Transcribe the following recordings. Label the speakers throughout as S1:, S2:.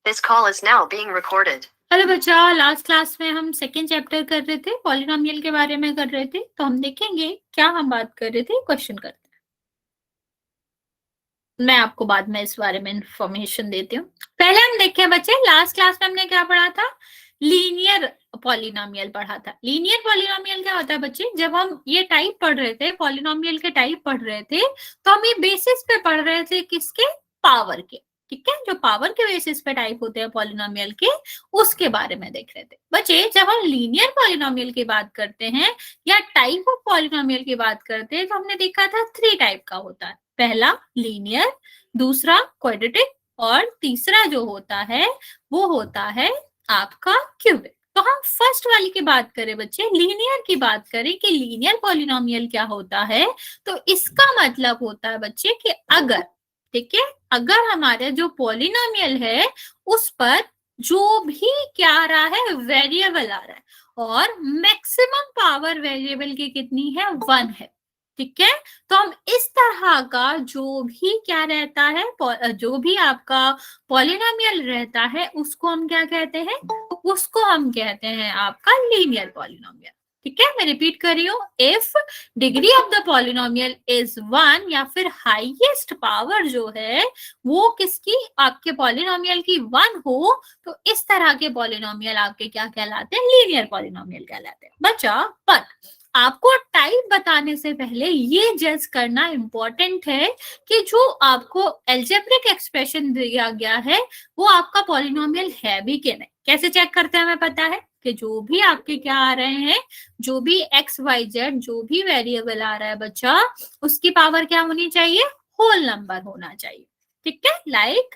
S1: This call is now being recorded. Hello बच्चा, last class में हम सेकेंड चैप्टर कर रहे थे, पॉलिनोमियल के बारे में कर रहे थे। तो हम देखेंगे क्या हम बात कर रहे थे, क्वेश्चन करते हैं। मैं आपको बाद में इस बारे में इंफॉर्मेशन देती हूँ। पहले हम देखें बच्चे, लास्ट क्लास में हमने क्या पढ़ा था, लीनियर पॉलिनोमियल पढ़ा था। लीनियर पॉलिनोमियल क्या होता है बच्चे, जब हम ये टाइप पढ़ रहे थे, पॉलिनोमियल के टाइप पढ़ रहे थे, तो हम ये बेसिस पे पढ़ रहे थे किसके, पावर के। ठीक है, जो पावर के बेसिस पे टाइप होते हैं पॉलिनोमियल के, उसके बारे में देख रहे थे बच्चे। जब हम लीनियर पॉलिनोमियल की बात करते हैं या टाइप ऑफ पॉलिनोमियल की बात करते हैं, तो हमने देखा था 3 टाइप का होता है। पहला लीनियर, दूसरा क्वाड्रेटिक, और तीसरा जो होता है वो होता है आपका क्यूबिक। तो हम फर्स्ट वाली की बात करें बच्चे, लीनियर की बात करें कि लीनियर पॉलिनोमियल क्या होता है, तो इसका मतलब होता है बच्चे कि अगर, ठीक है, अगर हमारे जो पॉलिनोमियल है उस पर जो भी क्या आ रहा है, वेरिएबल आ रहा है, और मैक्सिमम पावर वेरिएबल की कितनी है, 1 है। ठीक है, तो हम इस तरह का जो भी क्या रहता है, जो भी आपका पॉलिनोमियल रहता है, उसको हम क्या कहते हैं, उसको हम कहते हैं आपका लीनियर पॉलिनोमियल। ठीक है, मैं रिपीट कर रही हूँ, if degree of the polynomial is 1, या फिर हाईएस्ट पावर जो है वो किसकी, आपके पॉलिनोमियल की 1 हो, तो इस तरह के पॉलिनोमियल आपके क्या कहलाते हैं, लीनियर पॉलिनोमियल कहलाते हैं बच्चा। पर आपको टाइप बताने से पहले ये जज करना इंपॉर्टेंट है कि जो आपको एल्जेब्रिक एक्सप्रेशन दिया गया है वो आपका पॉलिनोमियल है भी कि नहीं। कैसे चेक करते हैं, हमें पता है कि जो भी आपके क्या आ रहे हैं, जो भी एक्स वाई जेड जो भी वेरिएबल आ रहा है बच्चा, उसकी पावर क्या होनी चाहिए, होल नंबर होना चाहिए। ठीक है, लाइक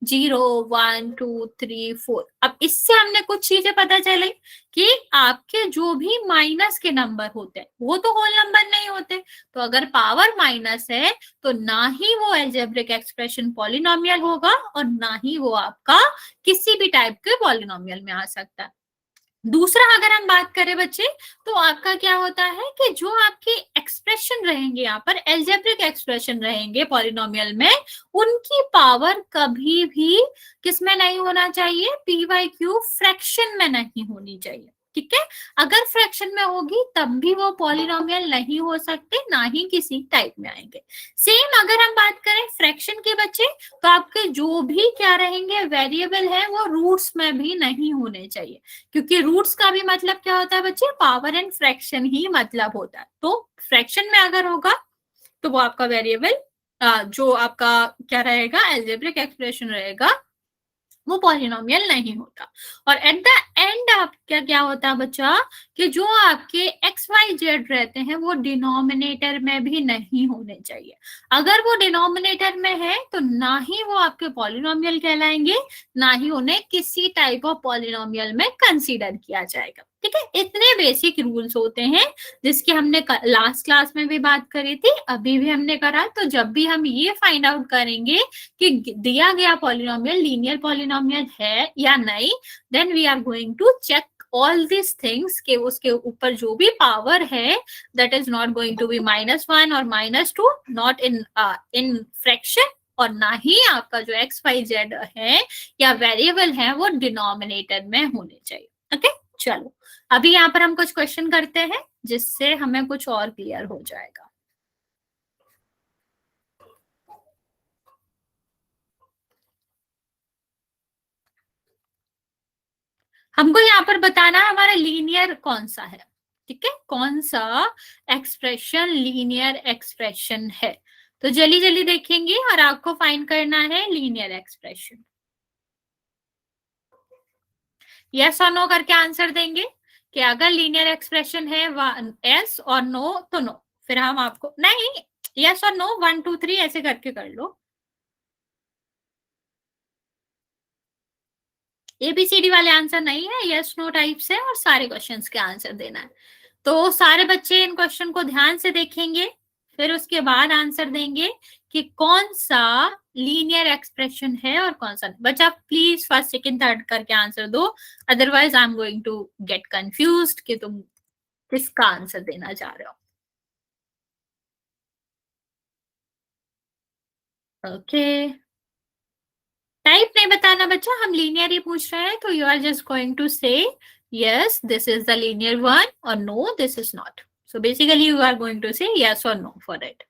S1: 0 1 2 3 4। अब इससे हमने कुछ चीजें पता चली कि आपके जो भी माइनस के नंबर होते हैं वो तो होल नंबर नहीं होते। तो अगर पावर माइनस है तो ना ही वो एल्जेब्रिक एक्सप्रेशन पॉलिनोमियल होगा और ना ही वो आपका किसी भी टाइप के पॉलिनोमियल में आ सकता है। दूसरा अगर हम बात करें बच्चे, तो आपका क्या होता है कि जो आपके एक्सप्रेशन रहेंगे, यहाँ पर एल्जेब्रिक एक्सप्रेशन रहेंगे पॉलिनोमियल में, उनकी पावर कभी भी किसमें नहीं होना चाहिए, पी वाई क्यू फ्रैक्शन में नहीं होनी चाहिए। ठीक है, अगर फ्रैक्शन में होगी तब भी वो पॉलिनोमियल नहीं हो सकते, ना ही किसी टाइप में आएंगे। सेम अगर हम बात करें फ्रैक्शन के बच्चे, तो आपके जो भी क्या रहेंगे वेरिएबल है वो रूट्स में भी नहीं होने चाहिए, क्योंकि रूट्स का भी मतलब क्या होता है बच्चे, पावर एंड फ्रैक्शन ही मतलब होता है। तो फ्रैक्शन में अगर होगा तो वो आपका वेरिएबल जो आपका क्या रहेगा, एल्जेब्रिक एक्सप्रेशन रहेगा, वो पॉलिनोमियल नहीं होता। और एट द एंड आप क्या क्या होता है बच्चा, कि जो आपके एक्स वाई जेड रहते हैं वो डिनोमिनेटर में भी नहीं होने चाहिए। अगर वो डिनोमिनेटर में है तो ना ही वो आपके पॉलिनोमियल कहलाएंगे, ना ही उन्हें किसी टाइप ऑफ पॉलिनोमियल में कंसीडर किया जाएगा। ठीक है, इतने बेसिक रूल्स होते हैं जिसकी हमने लास्ट क्लास में भी बात करी थी, अभी भी हमने करा। तो जब भी हम ये फाइंड आउट करेंगे कि दिया गया पॉलिनोमियल लीनियर पॉलिनोमियल है या नहीं, then we are going to check all this things के उसके ऊपर जो भी पावर है that is not going to be -1 और -2, नॉट इन इन फ्रैक्शन, और ना ही आपका जो एक्स वाई जेड है या वेरिएबल है वो डिनोमिनेटर में होने चाहिए। ओके, चलो अभी यहाँ पर हम कुछ क्वेश्चन करते हैं जिससे हमें कुछ और क्लियर हो जाएगा। हमको यहाँ पर बताना है हमारा लीनियर कौन सा है। ठीक है, कौन सा एक्सप्रेशन लीनियर एक्सप्रेशन है, तो जल्दी जल्दी देखेंगे और आपको फाइंड करना है लीनियर एक्सप्रेशन। यस और नो करके आंसर देंगे कि अगर लीनियर एक्सप्रेशन है यस और नो तो नो, फिर हम आपको नहीं, यस और नो 1 2 3 ऐसे करके कर लो। एबीसीडी वाले आंसर नहीं है, यस नो टाइप से, और सारे क्वेश्चंस के आंसर देना है। तो सारे बच्चे इन क्वेश्चन को ध्यान से देखेंगे, फिर उसके बाद आंसर देंगे कि कौन सा लीनियर एक्सप्रेशन है और कौन सा नहीं। बच्चा प्लीज फर्स्ट सेकंड थर्ड करके आंसर दो, otherwise I am going to get confused कि तुम किसका आंसर देना चाह रहे हो। ओके टाइप नहीं बताना बच्चा, हम लीनियर ही पूछ रहे हैं, तो you are just going to say yes this is the linear one or no this is not. So basically you are going to say yes or no for it.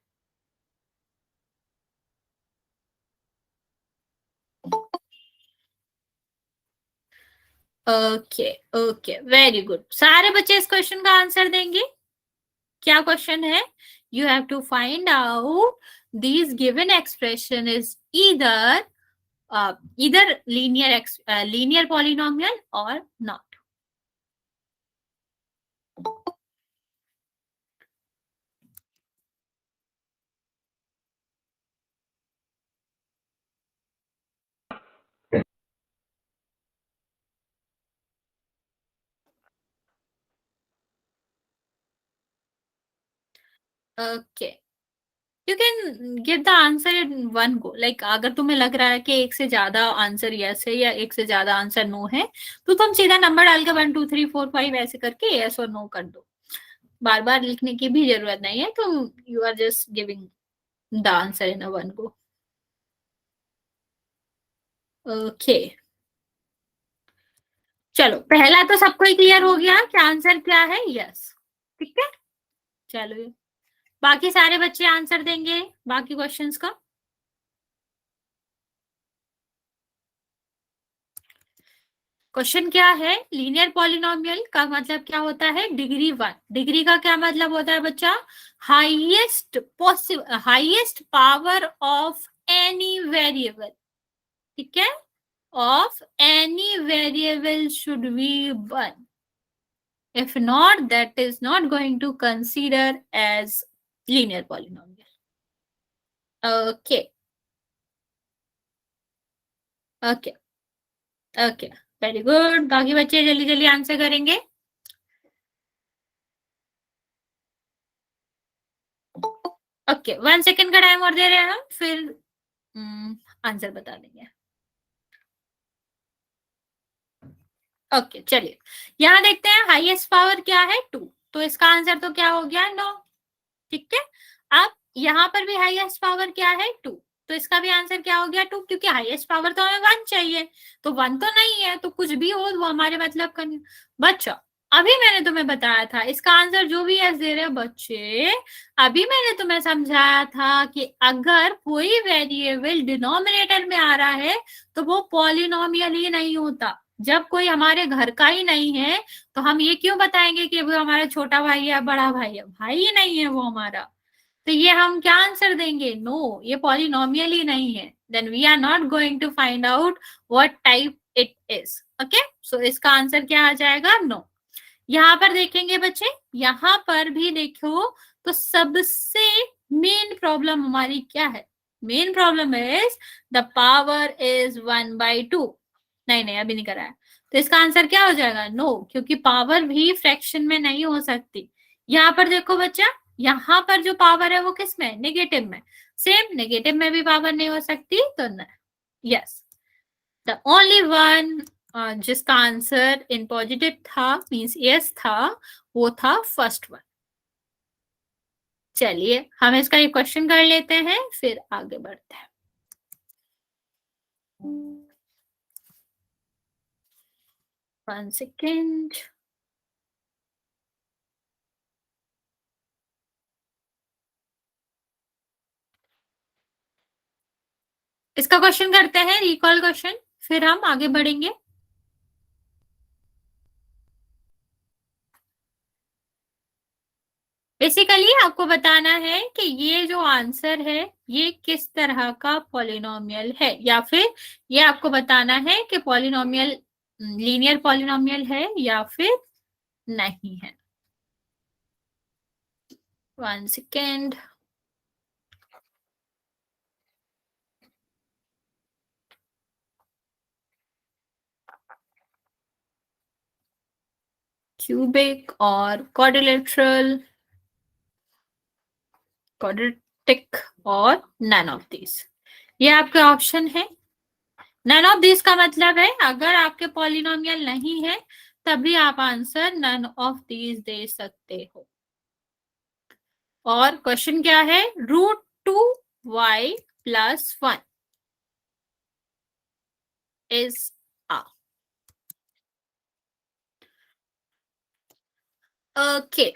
S1: Okay okay very good, सारे बच्चे इस question का answer देंगे। क्या question है? You have to find out this given expression is either either linear polynomial or not. Okay, you can give the answer in one go. Like अगर तुम्हें लग रहा है कि एक से ज्यादा आंसर यस है या एक से ज्यादा आंसर नो है, तो तुम सीधा नंबर डाल के 1 2 3 4 5 ऐसे करके यस और नो कर दो। बार बार लिखने की भी जरूरत नहीं है, तुम you are just giving the answer in a one go. Okay, चलो पहला तो सबको ही क्लियर हो गया कि आंसर क्या है, यस। ठीक है, चलो बाकी सारे बच्चे आंसर देंगे बाकी क्वेश्चंस का। क्वेश्चन क्या है? लीनियर पॉलिनोमियल का मतलब क्या होता है? डिग्री 1। डिग्री का क्या मतलब होता है बच्चा? Highest possible, highest power of any variable. ठीक है, of any variable should be 1। if not that is not going to consider as linear polynomial. Okay, okay, okay, very good. बाकी बच्चे जल्दी जल्दी आंसर करेंगे। ओके, 1 सेकेंड का time और दे रहे हैं हम, फिर आंसर बता देंगे। ओके चलिए, यहाँ देखते हैं हाईएस्ट पावर क्या है 2, तो इसका आंसर तो क्या हो गया 9। ठीक है, अब यहाँ पर भी हाईएस्ट पावर क्या है 2, तो इसका भी आंसर क्या हो गया 2, क्योंकि हाईएस्ट पावर तो हमें 1 चाहिए, तो 1 तो नहीं है, तो कुछ भी हो वो हमारे मतलब का नहीं। बच्चा अभी मैंने तुम्हें बताया था इसका आंसर जो भी एस दे रहे बच्चे, अभी मैंने तुम्हें समझाया था कि अगर कोई वेरिएबल डिनोमिनेटर में आ रहा है तो वो पॉलिनोमियल ही नहीं होता। जब कोई हमारे घर का ही नहीं है तो हम ये क्यों बताएंगे कि वो हमारा छोटा भाई है बड़ा भाई है? भाई ही नहीं है वो हमारा, तो ये हम क्या आंसर देंगे? नो, ये पॉलिनोमियल ही नहीं है। Then we are not going to find out what type it is. Okay, so इसका आंसर क्या आ जाएगा? नो। यहाँ पर देखेंगे बच्चे, यहाँ पर भी देखो, तो सबसे मेन प्रॉब्लम हमारी क्या है? Main problem is the power is 1/2। नहीं नहीं अभी नहीं कराया, तो इसका आंसर क्या हो जाएगा? नो, क्योंकि पावर भी फ्रैक्शन में नहीं हो सकती। यहाँ पर देखो बच्चा, यहाँ पर जो पावर है वो किस में? नेगेटिव में। सेम नेगेटिव में भी पावर नहीं हो सकती, तो यस, द ओनली वन जिसका आंसर इन पॉजिटिव था, मीन्स यस था, वो था फर्स्ट वन। चलिए हम इसका एक क्वेश्चन कर लेते हैं, फिर आगे बढ़ते हैं। 1 सेकेंड। इसका क्वेश्चन करते हैं, रिकॉल क्वेश्चन, फिर हम आगे बढ़ेंगे। बेसिकली आपको बताना है कि ये जो आंसर है ये किस तरह का पॉलिनोमियल है, या फिर ये आपको बताना है कि पॉलिनोमियल लीनियर पॉलिनोमियल है या फिर नहीं है। 1 सेकेंड। क्यूबिक और क्वाड्रिलेटरल, क्वाड्रेटिक और नन ऑफ दिस, ये आपके ऑप्शन है। नन ऑफ दिस का मतलब है अगर आपके पॉलिनोमियल नहीं है तभी आप आंसर नन ऑफ दिस दे सकते हो। और क्वेश्चन क्या है? √2y + 1। is A. Okay.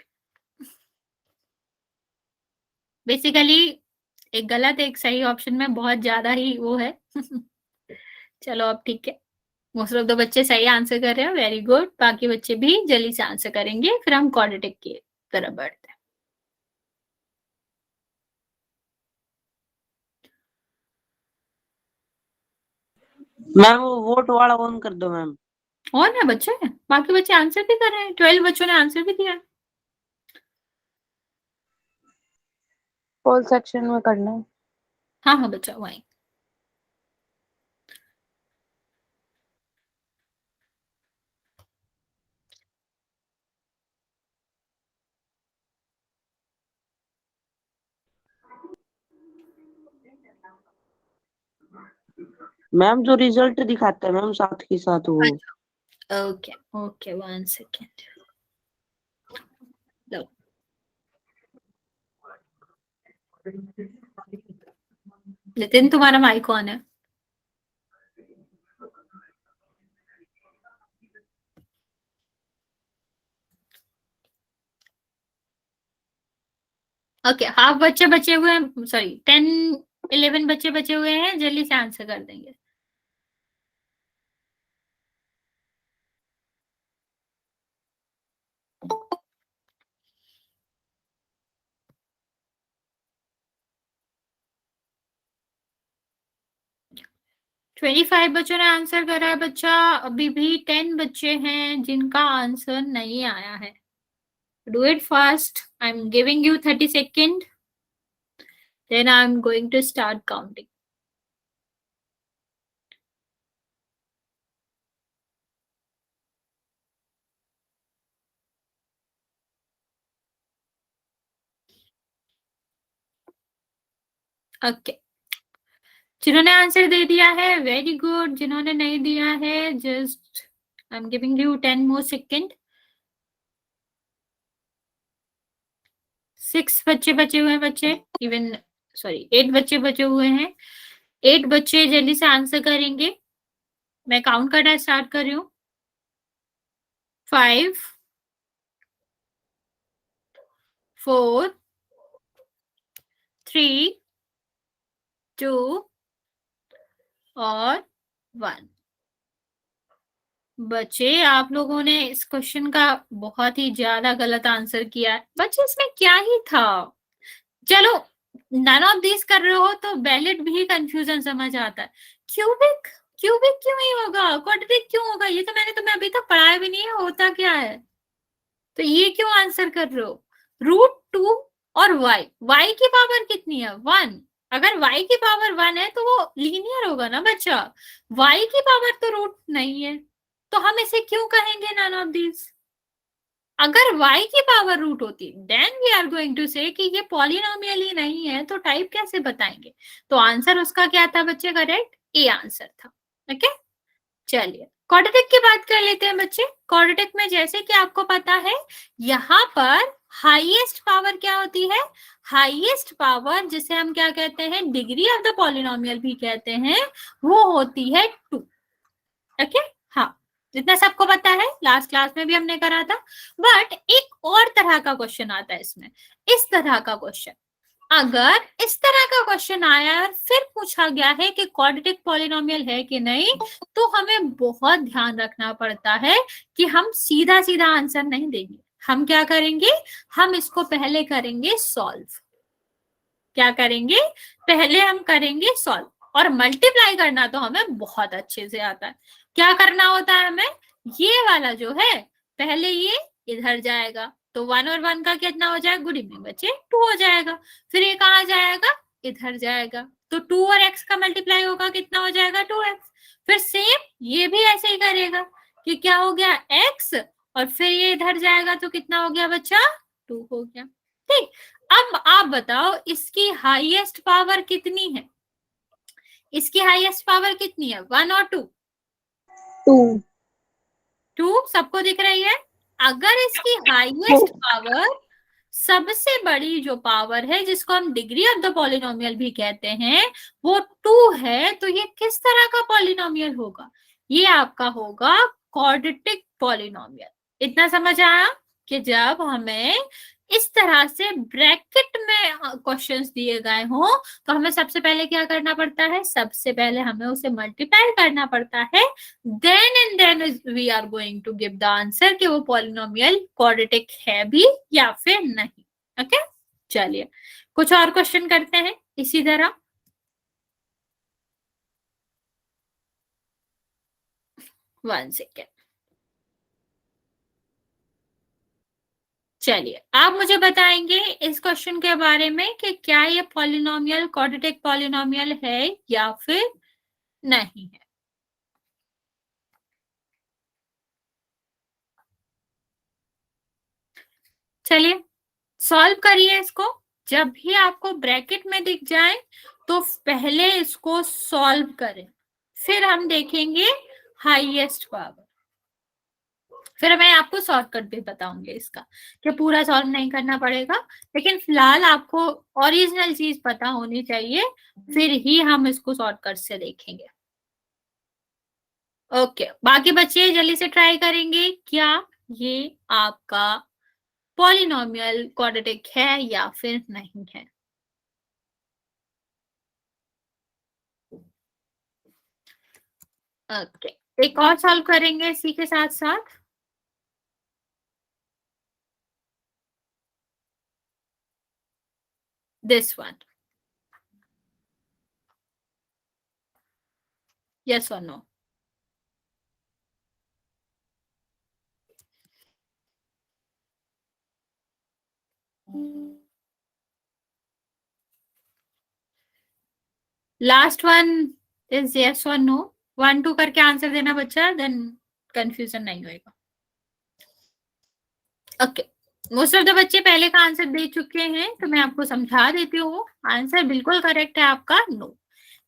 S1: Basically एक गलत एक सही ऑप्शन में बहुत ज्यादा ही वो है। चलो अब ठीक है, मोस्ट ऑफ द बच्चे सही आंसर कर रहे हैं, वेरी गुड। बाकी बच्चे भी जल्दी से आंसर करेंगे, फिर हम क्वाड्रेटिक की तरफ बढ़ते हैं।
S2: मैम वो वोट वाला ऑन कर दो मैम।
S1: और है बच्चे, बाकी बच्चे आंसर भी कर रहे हैं, 12 बच्चों ने आंसर भी दिया है।
S3: पोल सेक्शन में करना है।
S1: हाँ हाँ बच्चा वही।
S2: मैम जो रिजल्ट दिखाता है मैम साथ के साथ वो।
S1: Okay okay 1 second. लो नितिन तुम्हारा माइक ऑन है। ओके हाफ बच्चे बचे हुए हैं, सॉरी 10-11 बच्चे बचे हुए हैं, जल्दी से आंसर कर देंगे। ट्वेंटी 25 बच्चों ने आंसर करा है बच्चा, अभी भी 10 बच्चे हैं जिनका आंसर नहीं आया है। Do it fast, I am giving you 30 second, then I am going to start counting. Okay जिन्होंने आंसर दे दिया है वेरी गुड, जिन्होंने नहीं दिया है just I am giving you 10 more second. 6 बच्चे बचे हुए हैं बच्चे, इवन सॉरी 8 बच्चे बचे हुए हैं। 8 बच्चे जल्दी से आंसर करेंगे, मैं काउंट करना स्टार्ट कर रही हूँ। 5 4 3 2 और 1। बच्चे आप लोगों ने इस क्वेश्चन का बहुत ही ज्यादा गलत आंसर किया है बच्चे, इसमें क्या ही था। चलो नन ऑफ दिस कर रहे हो तो वैलिड भी कंफ्यूजन समझ आता है। क्यूबिक क्यूबिक क्यों नहीं होगा, क्वाड्रेटिक क्यों होगा, ये तो मैंने तुम्हें अभी तक पढ़ाया भी नहीं है होता क्या है। तो ये क्यों आंसर कर रहे हो। √2 और y की पावर कितनी है 1। अगर y की पावर 1 है तो वो लीनियर होगा ना बच्चा, y की पावर तो रूट नहीं है, तो हम इसे क्यों कहेंगे नन ऑफ दिस। अगर y की पावर रूट होती then we are going to say कि ये पॉलिनोमियल ही नहीं है, तो टाइप कैसे बताएंगे। तो आंसर उसका क्या था बच्चे, करेक्ट ए आंसर था। ओके चलिए क्वाड्रेटिक की बात कर लेते हैं बच्चे। क्वाड्रेटिक में जैसे कि आपको पता है यहाँ पर हाईएस्ट पावर क्या होती है, हाईएस्ट पावर जिसे हम क्या कहते हैं डिग्री ऑफ द पॉलिनोमियल भी कहते हैं, वो होती है 2। ओके हाँ जितना सबको पता है, लास्ट क्लास में भी हमने करा था। बट एक और तरह का क्वेश्चन आता है इसमें, इस तरह का क्वेश्चन। अगर इस तरह का क्वेश्चन आया और फिर पूछा गया है कि क्वाड्रेटिक पॉलिनोमियल है कि नहीं, तो हमें बहुत ध्यान रखना पड़ता है कि हम सीधा सीधा आंसर नहीं देंगे। हम क्या करेंगे, हम इसको पहले करेंगे सॉल्व। क्या करेंगे, पहले हम करेंगे सॉल्व। और मल्टीप्लाई करना तो हमें बहुत अच्छे से आता है। क्या करना होता है हमें, ये वाला जो है पहले ये इधर जाएगा, तो 1 और 1 का कितना हो जाएगा, गुड इवनिंग बच्चे 2 हो जाएगा। फिर ये कहाँ जाएगा, इधर जाएगा, तो 2 और x का मल्टीप्लाई होगा, कितना हो जाएगा 2x। फिर सेम ये भी ऐसे ही करेगा कि क्या हो गया x, और फिर ये इधर जाएगा तो कितना हो गया बच्चा 2 हो गया। ठीक अब आप बताओ इसकी हाईएस्ट पावर कितनी है, इसकी हाईएस्ट पावर कितनी है 1 और 2। 2 सबको दिख रही है। अगर इसकी हाईएस्ट पावर सबसे बड़ी जो पावर है जिसको हम डिग्री ऑफ द पॉलिनोमियल भी कहते हैं वो 2 है, तो ये किस तरह का पॉलिनोमियल होगा, ये आपका होगा क्वाड्रेटिक पॉलिनोमियल। इतना समझ आया कि जब हमें इस तरह से ब्रैकेट में क्वेश्चंस दिए गए हों तो हमें सबसे पहले क्या करना पड़ता है, सबसे पहले हमें उसे मल्टीप्लाई करना पड़ता है, then and then we are going to give the answer कि वो पॉलिनोमियल क्वाड्रेटिक है भी या फिर नहीं। ओके, चलिए कुछ और क्वेश्चन करते हैं इसी तरह। वन सेकेंड, चलिए आप मुझे बताएंगे इस क्वेश्चन के बारे में कि क्या ये पॉलिनोमियल क्वाड्रेटिक पॉलिनोमियल है या फिर नहीं है। चलिए सॉल्व करिए इसको। जब भी आपको ब्रैकेट में दिख जाए तो पहले इसको सॉल्व करें, फिर हम देखेंगे हाईएस्ट पावर, फिर मैं आपको शॉर्टकट भी बताऊंगी इसका कि पूरा सॉल्व नहीं करना पड़ेगा, लेकिन फिलहाल आपको ओरिजिनल चीज पता होनी चाहिए, फिर ही हम इसको शॉर्टकट से देखेंगे। ओके, बाकी बच्चे जल्दी से ट्राई करेंगे क्या ये आपका पॉलिनोमियल क्वाड्रेटिक है या फिर नहीं है। ओके, एक और सॉल्व करेंगे इसी के साथ साथ। This one, yes or no? Last one is yes or no। 1 2 करके आंसर देना बच्चा, देन कंफ्यूजन नहीं होएगा। ओके, मोस्ट ऑफ द बच्चे पहले का आंसर दे चुके हैं तो मैं आपको समझा देती हूँ। आंसर बिल्कुल करेक्ट है आपका नो।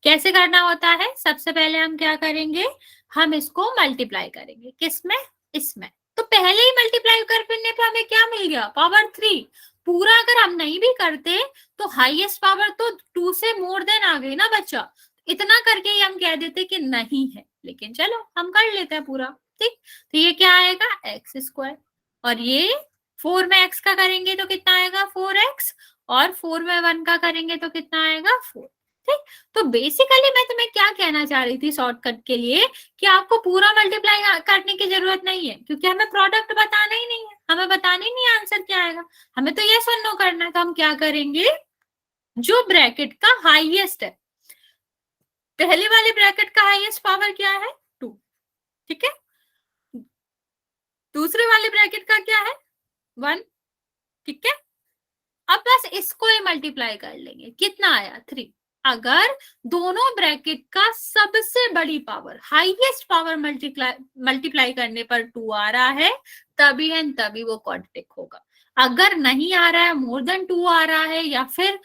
S1: कैसे करना होता है, सबसे पहले हम क्या करेंगे, हम इसको मल्टीप्लाई करेंगे किसमें, इसमें। तो पहले ही मल्टीप्लाई करने पे हमें क्या मिल गया, पावर 3। पूरा अगर हम नहीं भी करते तो हाईएस्ट पावर तो 2 से मोर देन आ गई ना बच्चा, इतना करके ही हम कह देते कि नहीं है, लेकिन चलो हम कर लेते हैं पूरा। ठीक, तो ये क्या आएगा, एक्स स्क्वायर, और ये 4 में x का करेंगे तो कितना आएगा 4x, और 4 में 1 का करेंगे तो कितना आएगा 4। ठीक, तो बेसिकली मैं तुम्हें क्या कहना चाह रही थी शॉर्टकट के लिए, कि आपको पूरा मल्टीप्लाई करने की जरूरत नहीं है, क्योंकि हमें प्रोडक्ट बताना ही नहीं है, हमें बताना ही नहीं है आंसर क्या आएगा, हमें तो ये सुनो करना है। तो हम क्या करेंगे, जो ब्रैकेट का हाईएस्ट है, पहले वाले ब्रैकेट का हाईएस्ट पावर क्या है 2, ठीक है, दूसरे वाले ब्रैकेट का क्या है 1, ठीक है। अब बस इसको ही मल्टीप्लाई कर लेंगे, कितना आया 3। अगर दोनों ब्रैकेट का सबसे बड़ी पावर, हाईएस्ट पावर मल्टीप्लाई करने पर 2 आ रहा है, तभी एंड तभी वो क्वाड्रेटिक होगा। अगर नहीं आ रहा है, मोर देन 2 आ रहा है या फिर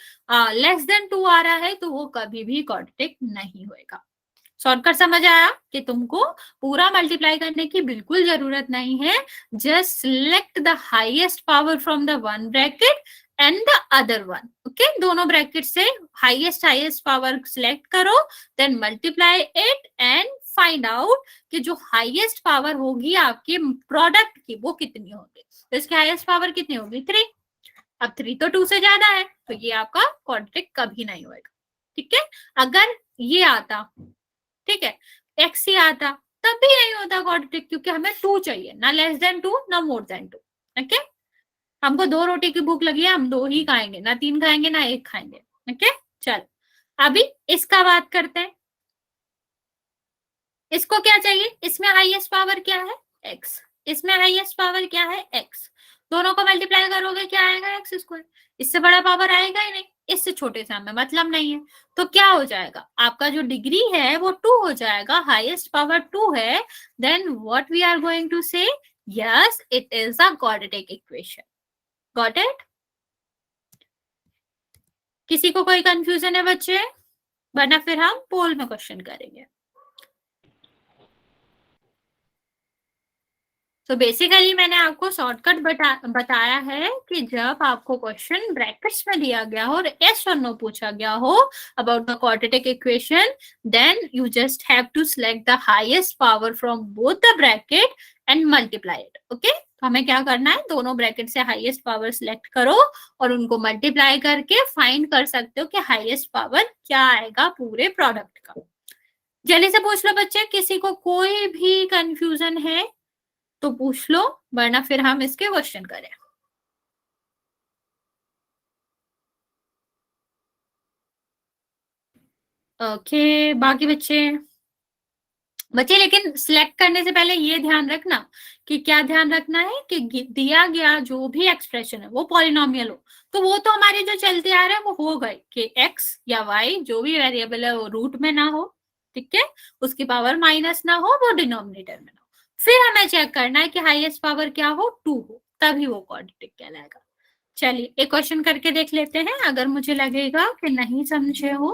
S1: लेस देन 2 आ रहा है, तो वो कभी भी क्वाड्रेटिक नहीं होगा। शॉर्टकट समझ आया कि तुमको पूरा मल्टीप्लाई करने की बिल्कुल जरूरत नहीं है, just select the highest power from the one bracket and the other one. Okay, दोनों ब्रैकेट से हाईएस्ट पावर सिलेक्ट करो, then multiply it and find out कि जो हाईएस्ट पावर होगी आपके प्रोडक्ट की वो कितनी होगी। तो इसकी हाईएस्ट पावर कितनी होगी 3। अब 3 तो 2 से ज्यादा है, तो ये आपका क्वाड्रेटिक कभी नहीं होगा। ठीक है, अगर ये आता, ठीक है, एक्स ही आता, तब भी नहीं होता क्वाड्रेटिक, क्योंकि हमें 2 चाहिए, ना लेस देन 2 ना मोर देन 2। ओके, हमको 2 रोटी की भूख लगी है, हम 2 ही खाएंगे, ना 3 खाएंगे ना 1 खाएंगे। ओके, चल अभी इसका बात करते हैं। इसको क्या चाहिए, इसमें हाईएस्ट पावर क्या है x, इसमें हाईएस्ट पावर क्या है x, दोनों को मल्टीप्लाई करोगे क्या आएगा एक्स स्क्वायर। इससे बड़ा पावर आएगा ही नहीं, इससे छोटे से हमें मतलब नहीं है। तो क्या हो जाएगा, आपका जो डिग्री है वो 2 हो जाएगा, हाईएस्ट पावर 2 है, then what we are going to say, yes it is a quadratic equation. Got it? किसी को कोई कंफ्यूजन है बच्चे, वरना फिर हम पोल में क्वेश्चन करेंगे। तो बेसिकली मैंने आपको शॉर्टकट बताया है कि जब आपको क्वेश्चन ब्रैकेट्स में दिया गया हो और यस और नो पूछा गया हो about the quadratic equation, then you just have to select the highest power from both the bracket and multiply it. Okay, तो हमें क्या करना है, दोनों ब्रैकेट से हाईएस्ट पावर सिलेक्ट करो और उनको मल्टीप्लाई करके फाइंड कर सकते हो कि हाईएस्ट पावर क्या आएगा पूरे प्रोडक्ट का। जल्दी से पूछ लो बच्चे, किसी को कोई भी कंफ्यूजन है तो पूछ लो, वरना फिर हम इसके क्वेश्चन करें। ओके, बाकी बच्चे लेकिन सिलेक्ट करने से पहले ये ध्यान रखना कि क्या ध्यान रखना है कि दिया गया जो भी एक्सप्रेशन है वो पॉलिनोमियल हो। तो वो तो हमारे जो चलते आ रहे हैं वो हो गए कि x या y जो भी वेरिएबल है वो रूट में ना हो, ठीक है, उसकी पावर माइनस ना हो, वो डिनोमिनेटर में ना हो। फिर हमें चेक करना है कि हाईएस्ट पावर क्या हो, 2 हो, तभी वो क्वाड्रेटिक कहलाएगा। चलिए एक क्वेश्चन करके देख लेते हैं, अगर मुझे लगेगा कि नहीं समझे हो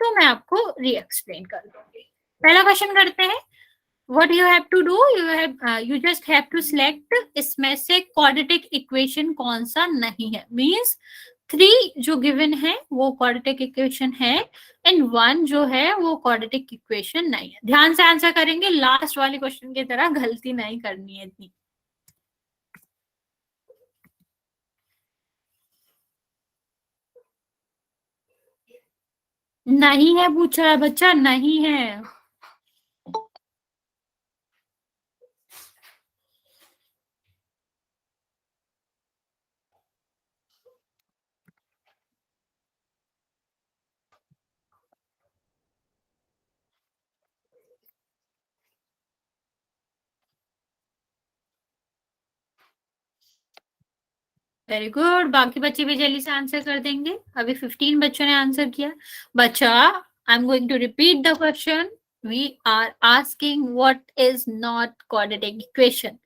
S1: तो मैं आपको री एक्सप्लेन कर दूंगी। पहला क्वेश्चन करते हैं। What you have to do, you just have to select इसमें से क्वाड्रेटिक इक्वेशन कौन सा नहीं है, मींस 3 जो गिवन है वो क्वाड्रेटिक इक्वेशन है एंड 1 जो है वो क्वाड्रेटिक इक्वेशन नहीं है। ध्यान से आंसर करेंगे, लास्ट वाले क्वेश्चन की तरह गलती नहीं करनी है इतनी। नहीं है पूछा है बच्चा, नहीं है। वेरी गुड, बाकी बच्चे भी जल्दी से आंसर कर देंगे। अभी 15 बच्चों ने आंसर किया। बच्चा, I am going to repeat the question. We are asking what is not quadratic equation.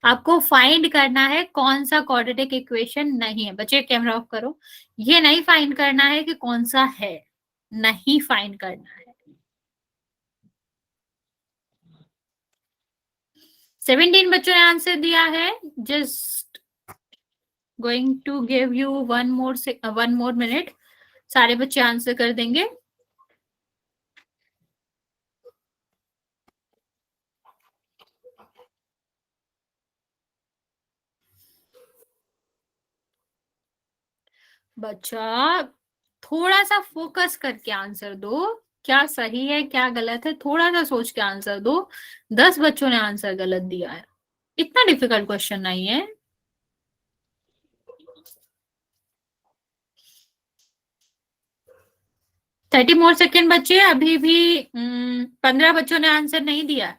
S1: आपको फाइंड करना है कौन सा क्वाड्रेटिक इक्वेशन नहीं है। बच्चे कैमरा ऑफ करो। ये नहीं फाइंड करना है कि कौन सा है, नहीं फाइंड करना है। 17 बच्चों ने आंसर दिया है। Just going to give you one more minute, सारे बच्चे आंसर कर देंगे। बच्चा थोड़ा सा फोकस करके आंसर दो, क्या सही है क्या गलत है, थोड़ा सा सोच के आंसर दो। 10 बच्चों ने आंसर गलत दिया है, इतना डिफिकल्ट क्वेश्चन नहीं है। 30 मोर सेकेंड बच्चे, अभी भी 15 बच्चों ने आंसर नहीं दिया।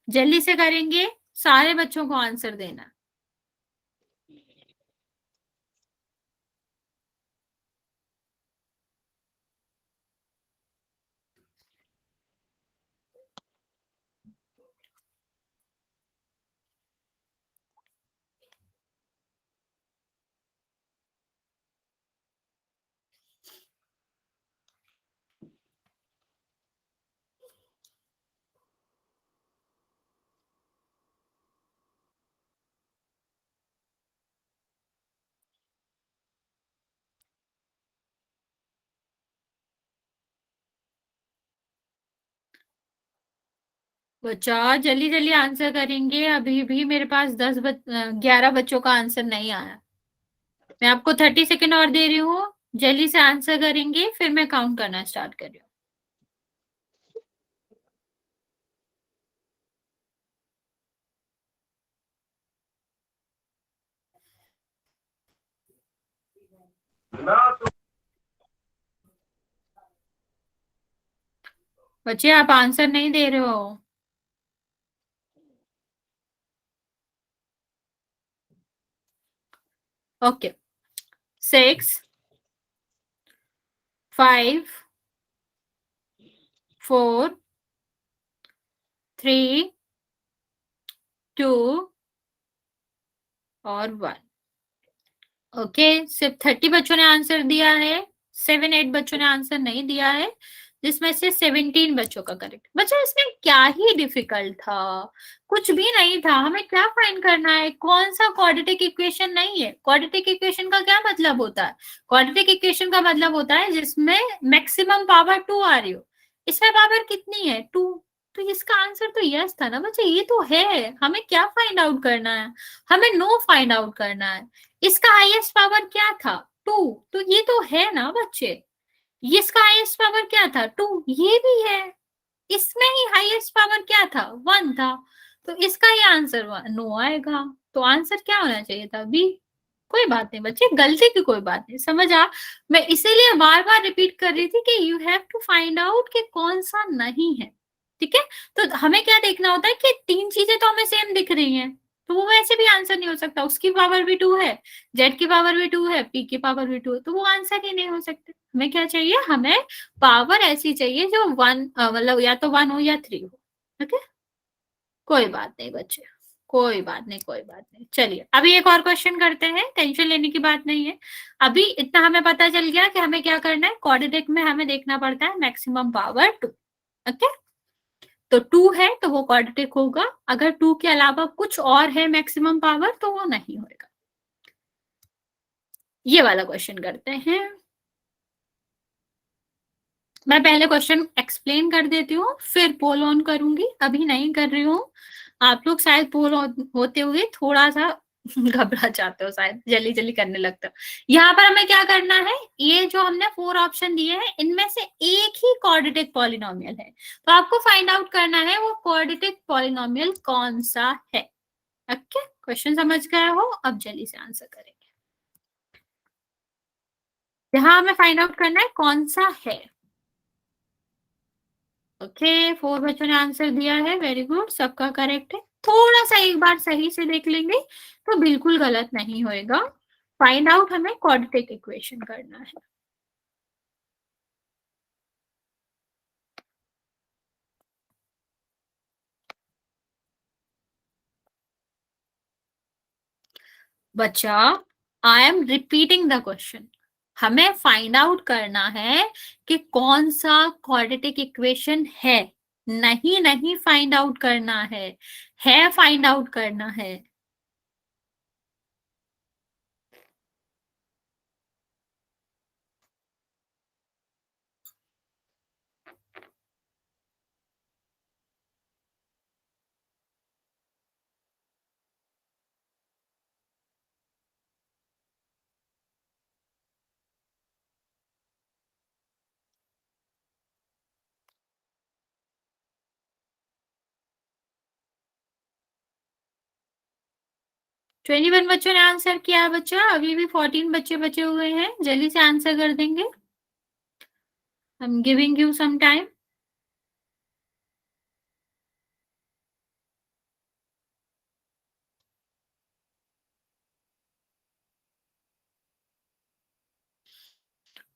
S1: जल्दी से करेंगे, सारे बच्चों को आंसर देना। बच्चा जल्दी जल्दी आंसर करेंगे, अभी भी मेरे पास 11 बच्चों का आंसर नहीं आया। मैं आपको 30 सेकेंड और दे रही हूँ, जल्दी से आंसर करेंगे फिर मैं काउंट करना स्टार्ट कर रही हूँ। बच्चे आप आंसर नहीं दे रहे हो। ओके, 6, 5, 4, 3, 2 और 1। ओके, सिर्फ 30 बच्चों ने आंसर दिया है, 7, 8 बच्चों ने आंसर नहीं दिया है। जिसमें से 17 बच्चों का करेक्ट। बच्चा इसमें क्या ही डिफिकल्ट था, कुछ भी नहीं था। हमें क्या फाइंड करना है, कौन सा क्वाड्रेटिक इक्वेशन नहीं है। क्वाड्रेटिक इक्वेशन का क्या मतलब होता है, क्वाड्रेटिक इक्वेशन का मतलब होता है जिसमें मैक्सिमम पावर 2 आ रही हो। इसमें पावर कितनी है, 2। तो इसका आंसर तो यस था ना बच्चे, ये तो है। हमें क्या फाइंड आउट करना है, हमें नो फाइंड आउट करना है। इसका हाईएस्ट पावर क्या था, 2। तो ये तो है ना बच्चे, ये इसका हाईएस्ट पावर क्या था, 2। ये भी है, इसमें ही हाईएस्ट पावर क्या था, 1 था। तो इसका ही आंसर नो आएगा। तो आंसर क्या होना चाहिए था, बी। कोई बात नहीं बच्चे, गलती की कोई बात नहीं, समझ आ। मैं इसीलिए बार बार रिपीट कर रही थी कि you have to find out कि कौन सा नहीं है। ठीक है, तो हमें क्या देखना होता है कि 3 चीजें तो हमें सेम दिख रही हैं, तो वो वैसे भी आंसर नहीं हो सकता। उसकी पावर भी 2 है, जेड की पावर भी 2 है, पी की पावर भी 2 है, तो वो आंसर ही नहीं हो सकते। हमें क्या चाहिए, हमें पावर ऐसी चाहिए जो 1, मतलब या तो 1 हो या 3 हो। ओके, कोई बात नहीं बच्चे, कोई बात नहीं, कोई बात नहीं। चलिए अभी एक और क्वेश्चन करते हैं, टेंशन लेने की बात नहीं है। अभी इतना हमें पता चल गया कि हमें क्या करना है, क्वाड्रेटिक में हमें देखना पड़ता है मैक्सिमम पावर 2। ओके, तो 2 है तो वो क्वाड्रेटिक होगा, अगर 2 के अलावा कुछ और है मैक्सिमम पावर तो वो नहीं होगा। ये वाला क्वेश्चन करते हैं। मैं पहले क्वेश्चन एक्सप्लेन कर देती हूँ, फिर पोल ऑन करूंगी, अभी नहीं कर रही हूँ। आप लोग शायद पोल ऑन होते हुए थोड़ा सा घबरा जाते हो, शायद जल्दी जल्दी करने लगते हो। यहाँ पर हमें क्या करना है, ये जो हमने 4 ऑप्शन दिए हैं इनमें से एक ही क्वाड्रेटिक पॉलिनोमियल है, तो आपको फाइंड आउट करना है वो क्वाड्रेटिक पॉलिनोमियल कौन सा है। ओके, क्वेश्चन समझ गए हो, अब जल्दी से आंसर करेंगे। यहाँ हमें फाइंड आउट करना है कौन सा है। ओके, 4 बच्चों ने आंसर दिया है, वेरी गुड, सबका करेक्ट है। थोड़ा सा एक बार सही से देख लेंगे तो बिल्कुल गलत नहीं होएगा। फाइंड आउट हमें क्वाड्रेटिक इक्वेशन करना है। बच्चा, I am repeating the question. हमें फाइंड आउट करना है कि कौन सा क्वाड्रेटिक इक्वेशन है, नहीं नहीं फाइंड आउट करना है फाइंड आउट करना है। 21 बच्चों ने आंसर किया है बच्चा, अभी भी 14 बच्चे बचे हुए हैं, जल्दी से आंसर कर देंगे। I am giving you some time.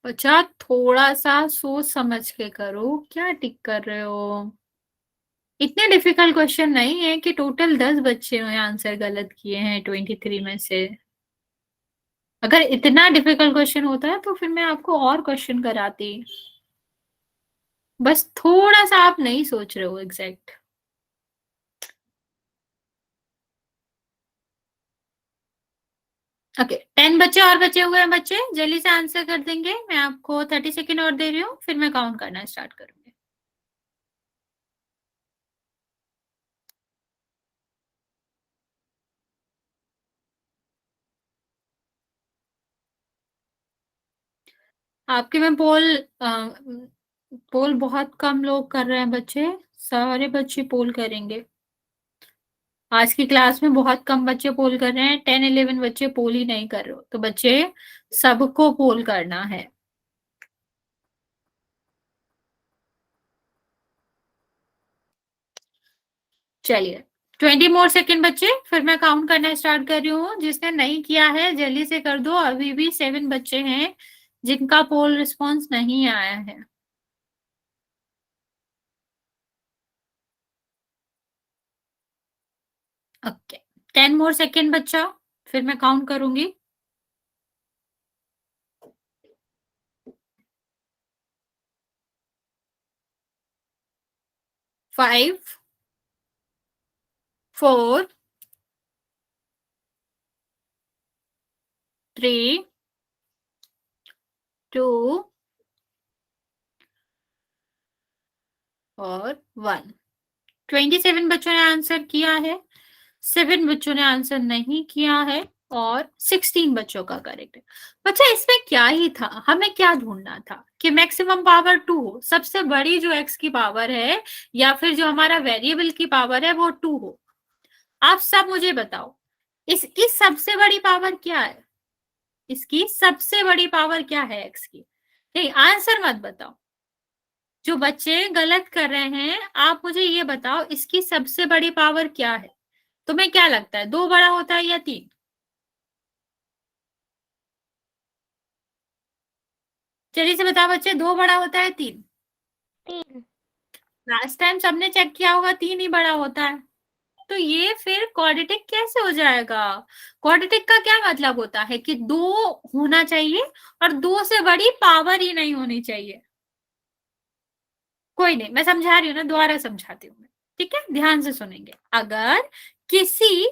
S1: बच्चा थोड़ा सा सोच समझ के करो, क्या टिक कर रहे हो। इतने डिफिकल्ट क्वेश्चन नहीं है कि टोटल 10 बच्चे हैं आंसर गलत किए हैं 23 में से। अगर इतना डिफिकल्ट क्वेश्चन होता है तो फिर मैं आपको और क्वेश्चन कराती। बस थोड़ा सा आप नहीं सोच रहे हो एग्जैक्ट। ओके, 10 बच्चे और बचे हुए हैं बच्चे, जल्दी से आंसर कर देंगे। मैं आपको 30 सेकेंड और दे रही हूँ, फिर मैं काउंट करना स्टार्ट करूंगी। आपके में पोल बहुत कम लोग कर रहे हैं बच्चे, सारे बच्चे पोल करेंगे। आज की क्लास में बहुत कम बच्चे पोल कर रहे हैं, 10-11 बच्चे पोल ही नहीं कर रहे हो, तो बच्चे सबको पोल करना है। चलिए 20 मोर सेकेंड बच्चे, फिर मैं काउंट करना स्टार्ट कर रही हूँ। जिसने नहीं किया है जल्दी से कर दो, अभी भी 7 बच्चे हैं जिनका पोल रिस्पॉन्स नहीं आया है। ओके, 10 मोर सेकेंड बच्चा, फिर मैं काउंट करूंगी। 5 4 3 2 और 1। 27 बच्चों ने आंसर किया है, 7 बच्चों ने आंसर नहीं किया है और 16 बच्चों का करेक्ट है। बच्चा इसमें क्या ही था, हमें क्या ढूंढना था कि मैक्सिमम पावर 2 हो, सबसे बड़ी जो x की पावर है या फिर जो हमारा वेरिएबल की पावर है वो 2 हो। आप सब मुझे बताओ इसकी सबसे बड़ी पावर क्या है, इसकी सबसे बड़ी पावर क्या है x की? नहीं, आंसर मत बताओ, जो बच्चे गलत कर रहे हैं आप मुझे ये बताओ इसकी सबसे बड़ी पावर क्या है? तुम्हें क्या लगता है, 2 बड़ा होता है या 3? चलिए से बताओ बच्चे, 2 बड़ा होता है 3?
S3: 3।
S1: लास्ट टाइम सबने चेक किया होगा 3 ही बड़ा होता है, तो ये फिर क्वाड्रेटिक कैसे हो जाएगा? क्वाड्रेटिक का क्या मतलब होता है कि 2 होना चाहिए और 2 से बड़ी पावर ही नहीं होनी चाहिए। कोई नहीं, मैं समझा रही हूँ ना, दोबारा समझाती हूँ मैं, ठीक है, ध्यान से सुनेंगे। अगर किसी,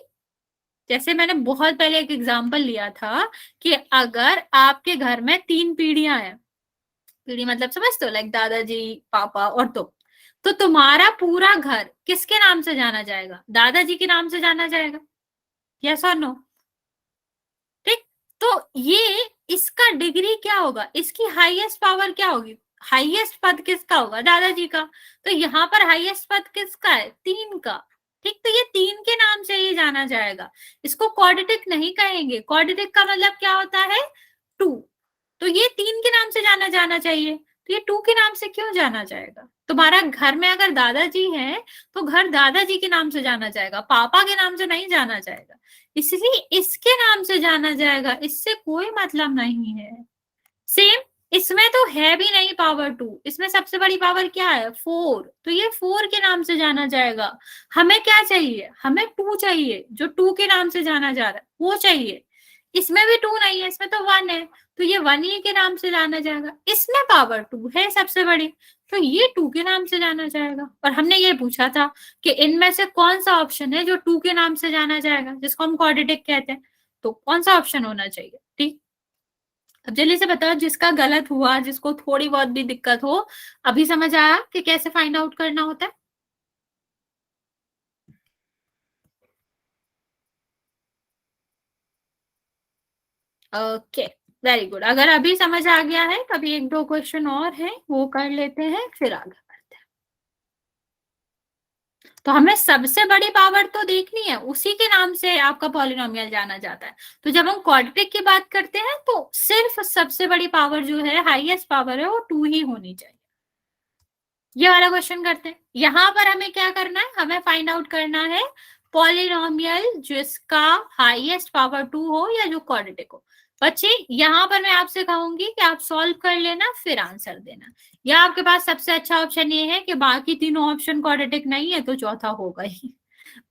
S1: जैसे मैंने बहुत पहले एक एग्जांपल लिया था कि अगर आपके घर में 3 पीढ़ियां हैं, पीढ़ी मतलब समझते हो, लाइक दादाजी, पापा और तुम, तो तुम्हारा पूरा घर किसके नाम से जाना जाएगा? दादाजी के नाम से जाना जाएगा, यस और नो? ठीक, तो ये इसका डिग्री क्या होगा, इसकी हाईएस्ट पावर क्या होगी? हाईएस्ट पद किसका होगा? दादाजी का। तो यहाँ पर हाईएस्ट पद किसका है? 3 का। ठीक, तो ये 3 के नाम से ही जाना जाएगा, इसको क्वाड्रेटिक नहीं कहेंगे। क्वाड्रेटिक का मतलब क्या होता है? 2। तो ये 3 के नाम से जाना जाना चाहिए, तो ये 2 के नाम से क्यों जाना जाएगा? तुम्हारा घर में अगर दादाजी है तो घर दादाजी के नाम से जाना जाएगा, पापा के नाम से नहीं जाना जाएगा, इसलिए इसके नाम से जाना जाएगा, इससे कोई मतलब नहीं है। सेम इसमें तो है भी नहीं पावर 2, इसमें सबसे बड़ी पावर क्या है? 4, तो ये 4 के नाम से जाना जाएगा। हमें क्या चाहिए? हमें 2 चाहिए, जो 2 के नाम से जाना जा रहा है वो चाहिए। इसमें भी 2 नहीं है, इसमें तो 1 है, तो ये 1 ही के नाम से जाना जाएगा। इसमें पावर 2 है सबसे बड़ी, तो ये 2 के नाम से जाना जाएगा। और हमने ये पूछा था कि इनमें से कौन सा ऑप्शन है जो 2 के नाम से जाना जाएगा, जिसको हम क्वाड्रेटिक कहते हैं, तो कौन सा ऑप्शन होना चाहिए? ठीक, अब जल्दी से बताओ जिसका गलत हुआ, जिसको थोड़ी बहुत भी दिक्कत हो, अभी समझ आया कि कैसे फाइंड आउट करना होता है? Okay, very good. अगर अभी समझ आ गया है तो अभी 1-2 क्वेश्चन और है वो कर लेते हैं, फिर आगे बढ़ते हैं। तो हमें सबसे बड़ी पावर तो देखनी है, उसी के नाम से आपका पॉलिनोमियल जाना जाता है। तो जब हम क्वाड्रेटिक की बात करते हैं तो सिर्फ सबसे बड़ी पावर जो है, हाईएस्ट पावर है, वो 2 ही होनी चाहिए। ये वाला क्वेश्चन करते हैं। यहां पर हमें क्या करना है? हमें फाइंड आउट करना है पॉलिनोमियल जिसका हाईएस्ट पावर 2 हो या जो क्वाड्रेटिक हो। बच्चे यहां पर मैं आपसे कहूंगी कि आप सॉल्व कर लेना फिर आंसर देना, या आपके पास सबसे अच्छा ऑप्शन ये है कि बाकी तीनों ऑप्शन क्वाड्रेटिक नहीं है तो चौथा होगा ही।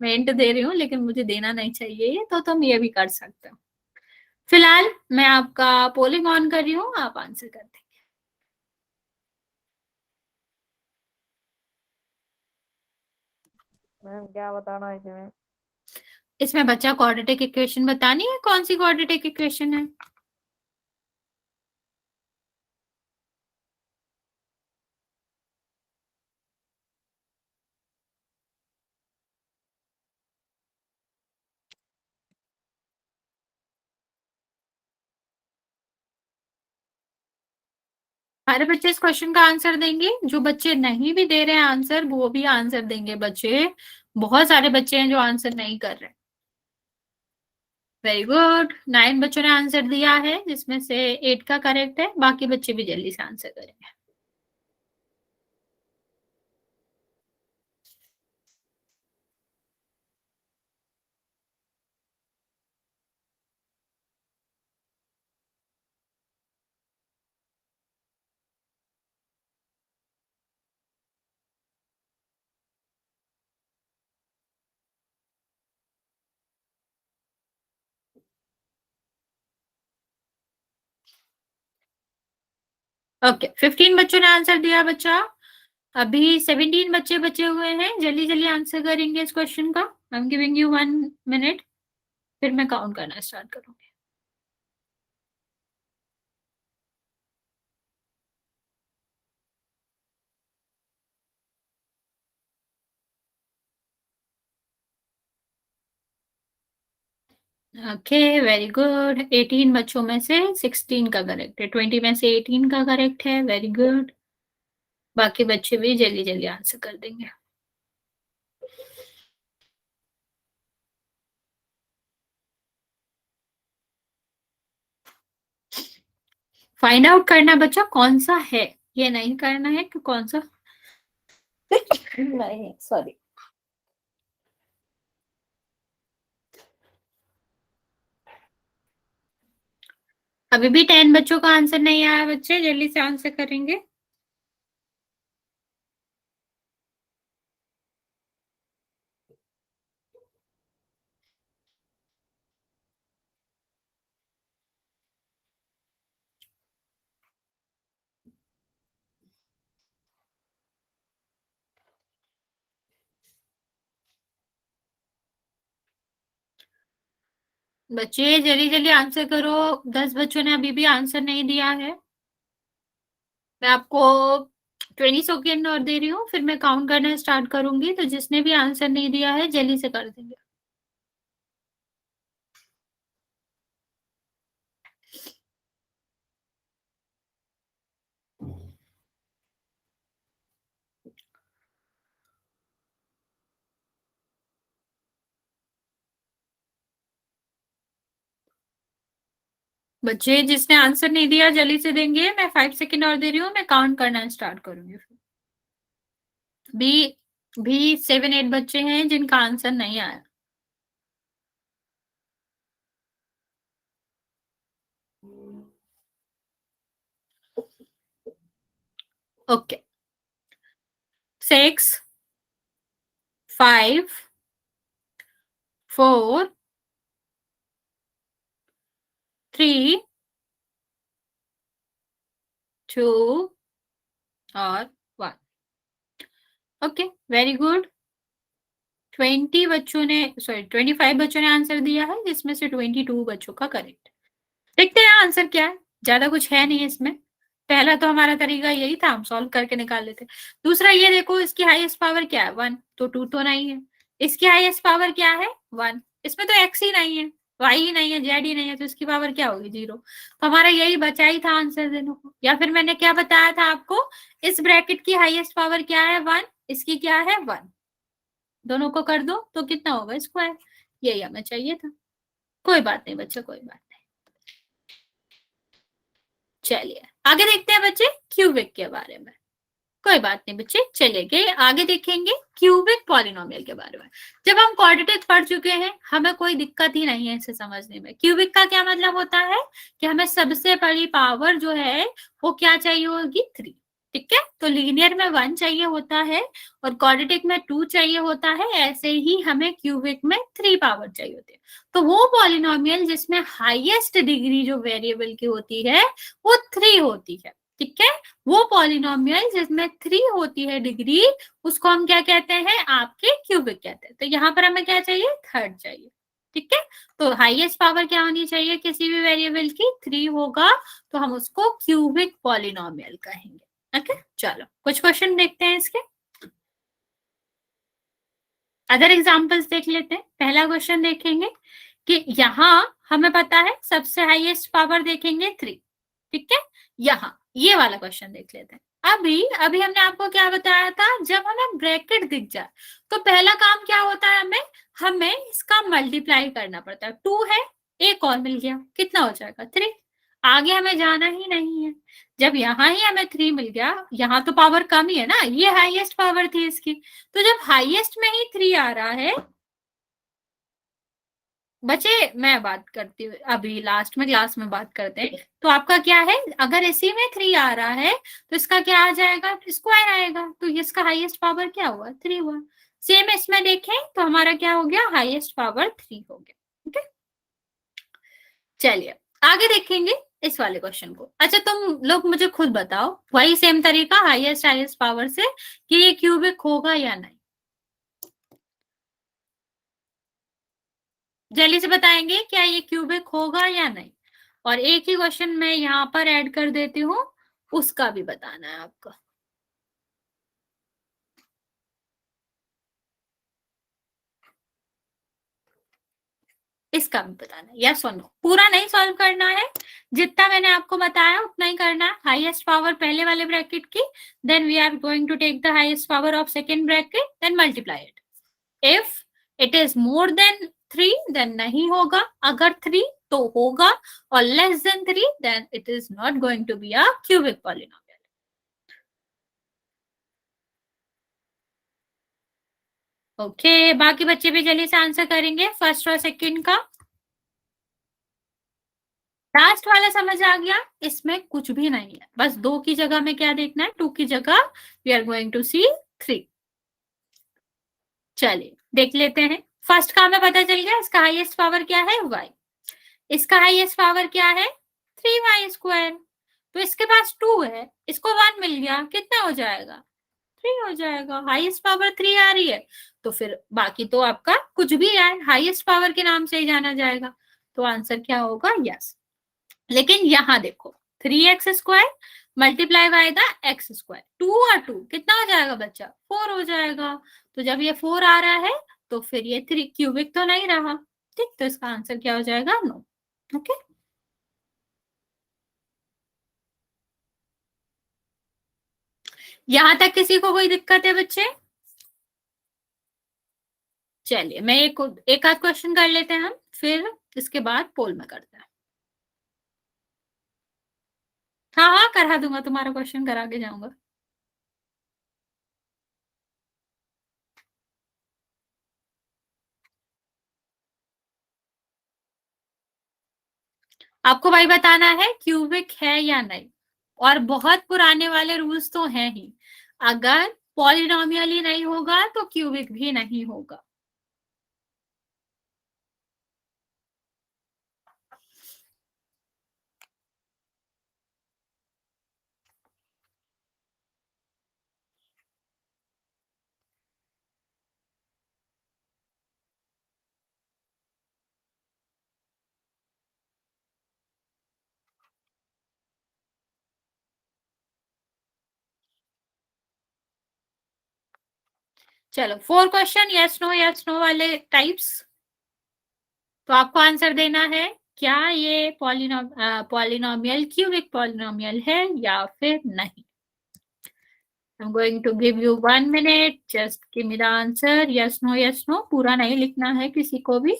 S1: मैं हिंट दे रही हूँ लेकिन मुझे देना नहीं चाहिए ये, तो तुम ये भी कर सकते हो। फिलहाल मैं आपका पोलिंग ऑन कर रही हूँ, आप आंसर कर दें।
S3: मैम क्या बताना है इसमें?
S1: इसमें बच्चा क्वाड्रेटिक इक्वेशन बतानी है, कौन सी क्वाड्रेटिक इक्वेशन है? सारे बच्चे इस क्वेश्चन का आंसर देंगे? जो बच्चे नहीं भी दे रहे हैं आंसर वो भी आंसर देंगे बच्चे? बहुत सारे बच्चे हैं जो आंसर नहीं कर रहे। वेरी गुड, 9 बच्चों ने आंसर दिया है जिसमें से 8 का करेक्ट है, बाकी बच्चे भी जल्दी से आंसर करेंगे। ओके, 15 बच्चों ने आंसर दिया बच्चा। अभी 17 बच्चे बचे हुए हैं, जल्दी जल्दी आंसर करेंगे इस क्वेश्चन का। आई एम गिविंग यू 1 मिनट, फिर मैं काउंट करना स्टार्ट करूंगी। Okay, very good. 18 बच्चों में से 16 का करेक्ट है, 20 में से 18 का करेक्ट है, वेरी गुड। बाकी बच्चे भी जल्दी जल्दी आंसर कर देंगे। फाइंड आउट करना बच्चा कौन सा है, ये नहीं करना है कि कौन सा नहीं, सॉरी। अभी भी 10 बच्चों का आंसर नहीं आया, बच्चे जल्दी से आंसर करेंगे। बच्चे जल्दी जल्दी आंसर करो, 10 बच्चों ने अभी भी आंसर नहीं दिया है। मैं आपको 20 सेकेंड और दे रही हूँ, फिर मैं काउंट करना स्टार्ट करूंगी, तो जिसने भी आंसर नहीं दिया है जल्दी से कर देंगे। बच्चे जिसने आंसर नहीं दिया जल्दी से देंगे, मैं 5 सेकेंड और दे रही हूँ, मैं काउंट करना स्टार्ट करूंगी। भी 7-8 बच्चे हैं जिनका आंसर नहीं आया। ओके, 6, 5, 4, 3, 2 और 1। Okay, very good. 20 बच्चों ने, सॉरी 25 बच्चों ने आंसर दिया है, जिसमें से 22 बच्चों का करेक्ट। देखते हैं आंसर क्या है, ज्यादा कुछ है नहीं इसमें। पहला तो हमारा तरीका यही था, हम सॉल्व करके निकाल लेते। दूसरा ये देखो, इसकी हाईएस्ट पावर क्या है, 1, तो 2 तो नहीं है। इसकी हाईएस्ट पावर क्या है, 1, इसमें तो x ही नहीं है, y ही नहीं है, z ही नहीं है, तो इसकी पावर क्या होगी, 0। तो हमारा यही बचा ही था आंसर देने को। या फिर मैंने क्या बताया था आपको, इस ब्रैकेट की हाईएस्ट पावर क्या है, 1, इसकी क्या है, 1, दोनों को कर दो तो कितना होगा, स्क्वायर। यही हमें चाहिए था। कोई बात नहीं बच्चे, कोई बात नहीं। चलिए आगे देखते हैं बच्चे क्यूबिक के बारे में। कोई बात नहीं बच्चे, चलेंगे आगे देखेंगे क्यूबिक पॉलिनोमियल के बारे में। जब हम क्वाड्रेटिक पढ़ चुके हैं, हमें कोई दिक्कत ही नहीं है इसे समझने में। क्यूबिक का क्या मतलब होता है कि हमें सबसे बड़ी पावर जो है वो क्या चाहिए होगी, 3। ठीक है, तो लीनियर में 1 चाहिए होता है और क्वाड्रेटिक में 2 चाहिए होता है, ऐसे ही हमें क्यूबिक में 3 पावर चाहिए होती है। तो वो पॉलिनोमियल जिसमें हाईएस्ट डिग्री जो वेरिएबल की होती है वो 3 होती है। ठीक है, वो पॉलिनोमियल जिसमें 3 होती है डिग्री, उसको हम क्या कहते हैं, आपके क्यूबिक कहते हैं। तो यहाँ पर हमें क्या चाहिए, थर्ड चाहिए। ठीक है, तो हाईएस्ट पावर क्या होनी चाहिए किसी भी वेरिएबल की, 3 होगा, तो हम उसको क्यूबिक पॉलिनोमियल कहेंगे। ओके, चलो कुछ क्वेश्चन देखते हैं इसके। अदर एग्जांपल्स देख लेते हैं। पहला क्वेश्चन देखेंगे कि यहाँ हमें पता है सबसे हाईएस्ट पावर देखेंगे 3। ठीक है, यहाँ ये वाला क्वेश्चन देख लेते हैं। अभी अभी हमने आपको क्या बताया था, जब हमें ब्रैकेट दिख जाए तो पहला काम क्या होता है, हमें हमें इसका मल्टीप्लाई करना पड़ता है। 2 है, एक और मिल गया, कितना हो जाएगा, 3। आगे हमें जाना ही नहीं है। जब यहाँ ही हमें 3 मिल गया, यहाँ तो पावर कम ही है ना, ये हाईएस्ट पावर थी इसकी, तो जब हाईएस्ट में ही 3 आ रहा है बच्चे, मैं बात करती हूँ अभी लास्ट में, क्लास में बात करते हैं। तो आपका क्या है, अगर इसी में 3 आ रहा है तो इसका क्या आ जाएगा, स्क्वायर आएगा, तो इसका हाईएस्ट पावर क्या हुआ, 3 हुआ। सेम इसमें देखें तो हमारा क्या हो गया, हाईएस्ट पावर 3 हो गया। ठीक है, चलिए आगे देखेंगे इस वाले क्वेश्चन को। अच्छा तुम लोग मुझे खुद बताओ, वही सेम तरीका हाईएस्ट पावर से, कि ये क्यूबिक होगा या नहीं। जल्दी से बताएंगे क्या ये क्यूबिक होगा या नहीं। और एक ही क्वेश्चन मैं यहाँ पर ऐड कर देती हूँ, उसका भी बताना है आपको। इसका भी बताना है, यस और नो। पूरा नहीं सॉल्व करना है, जितना मैंने आपको बताया उतना ही करना है। हाईएस्ट पावर पहले वाले ब्रैकेट की, then we are going to take the highest power of second bracket, then multiply it. If it is more than 3 then नहीं होगा, अगर 3 तो होगा, और less than 3 then it is not going to be a cubic polynomial. Okay, बाकी बच्चे भी जल्दी से आंसर करेंगे फर्स्ट और सेकंड का। लास्ट वाला समझ आ गया, इसमें कुछ भी नहीं है, बस 2 की जगह में क्या देखना है, 2 की जगह वी आर गोइंग टू सी 3। चलिए देख लेते हैं। फर्स्ट का हमें पता चल गया, इसका हाईएस्ट पावर क्या है, y। इसका हाईएस्ट पावर क्या है, 3y²। तो इसके पास 2 है, इसको 1 मिल गया, कितना हो जाएगा, 3 हो जाएगा। हाईएस्ट पावर 3 आ रही है, तो फिर बाकी तो आपका कुछ भी है, हाईएस्ट पावर के नाम से ही जाना जाएगा। तो आंसर क्या होगा, यस। लेकिन यहां देखो, 3x² multiply by the x², 2 और 2 कितना हो जाएगा बच्चा, 4 हो जाएगा। तो जब ये 4 आ रहा है तो फिर ये 3 क्यूबिक तो नहीं रहा, ठीक। तो इसका आंसर क्या हो जाएगा, नो। ओके, यहां तक किसी को कोई दिक्कत है बच्चे। चलिए मैं एक आध क्वेश्चन कर लेते हैं हम, फिर इसके बाद पोल में करते हैं। हाँ हाँ करा दूंगा, तुम्हारा क्वेश्चन करा के जाऊंगा। आपको भाई बताना है क्यूबिक है या नहीं, और बहुत पुराने वाले रूल्स तो हैं ही, अगर पॉलिनोमियल ही नहीं होगा तो क्यूबिक भी नहीं होगा। चलो 4 क्वेश्चन यस नो वाले टाइप्स। तो आपको आंसर देना है, क्या ये पॉलिनोमियल क्यूबिक पॉलिनोमियल है या फिर नहीं। I'm going to give you 1 minute. Just give me the answer. Yes, no. पूरा नहीं लिखना है किसी को भी।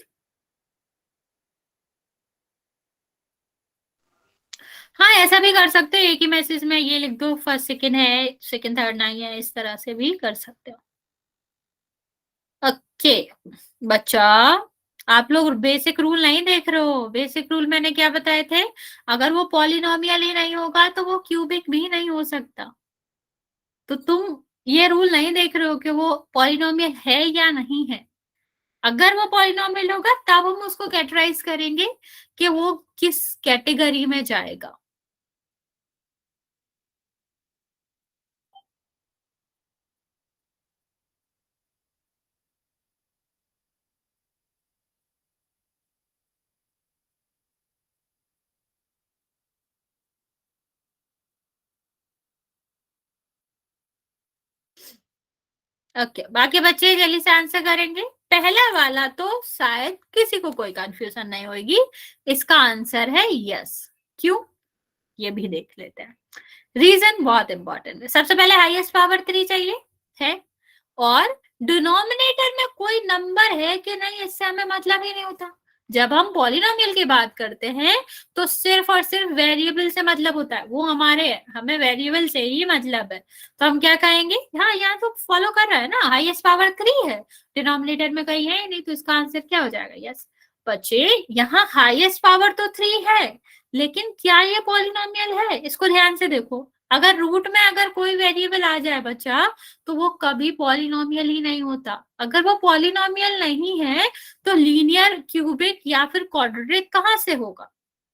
S1: हाँ ऐसा भी कर सकते हो, एक ही मैसेज में ये लिख दो फर्स्ट सेकंड है, सेकंड थर्ड नहीं है, इस तरह से भी कर सकते हो। ओके बच्चा, आप लोग बेसिक रूल नहीं देख रहे हो। बेसिक रूल मैंने क्या बताए थे, अगर वो पॉलिनोमियल ही नहीं होगा तो वो क्यूबिक भी नहीं हो सकता। तो तुम ये रूल नहीं देख रहे हो कि वो पॉलिनोमियल है या नहीं है। अगर वो पॉलिनोमियल होगा तब हम उसको कैटेगराइज करेंगे कि वो किस कैटेगरी में जाएगा। ओके बाकी बच्चे जल्दी से आंसर करेंगे। पहला वाला तो शायद किसी को कोई कंफ्यूजन नहीं होगी, इसका आंसर है यस। क्यों, ये भी देख लेते हैं। रीजन बहुत इंपॉर्टेंट है। सबसे पहले हाईएस्ट पावर 3 चाहिए है, और डिनोमिनेटर में कोई नंबर है कि नहीं इससे हमें मतलब ही नहीं होता। जब हम पॉलिनोमियल की बात करते हैं तो सिर्फ और सिर्फ वेरिएबल से मतलब होता है, वो हमें वेरिएबल से ही मतलब है। तो हम क्या कहेंगे, हाँ यहाँ तो फॉलो कर रहा है ना, हाईएस्ट पावर 3 है, डिनोमिनेटर में कहीं है ही नहीं, तो इसका आंसर क्या हो जाएगा, यस। बच्चे यहाँ हाईएस्ट पावर तो 3 है, लेकिन क्या ये पॉलिनोमियल है, इसको ध्यान से देखो। अगर रूट में अगर कोई वेरिएबल आ जाए बच्चा, तो वो कभी पॉलिनोमियल ही नहीं होता। अगर वो पॉलिनोमियल नहीं है तो लीनियर, क्यूबिक या फिर क्वाड्रेटिक कहाँ से होगा,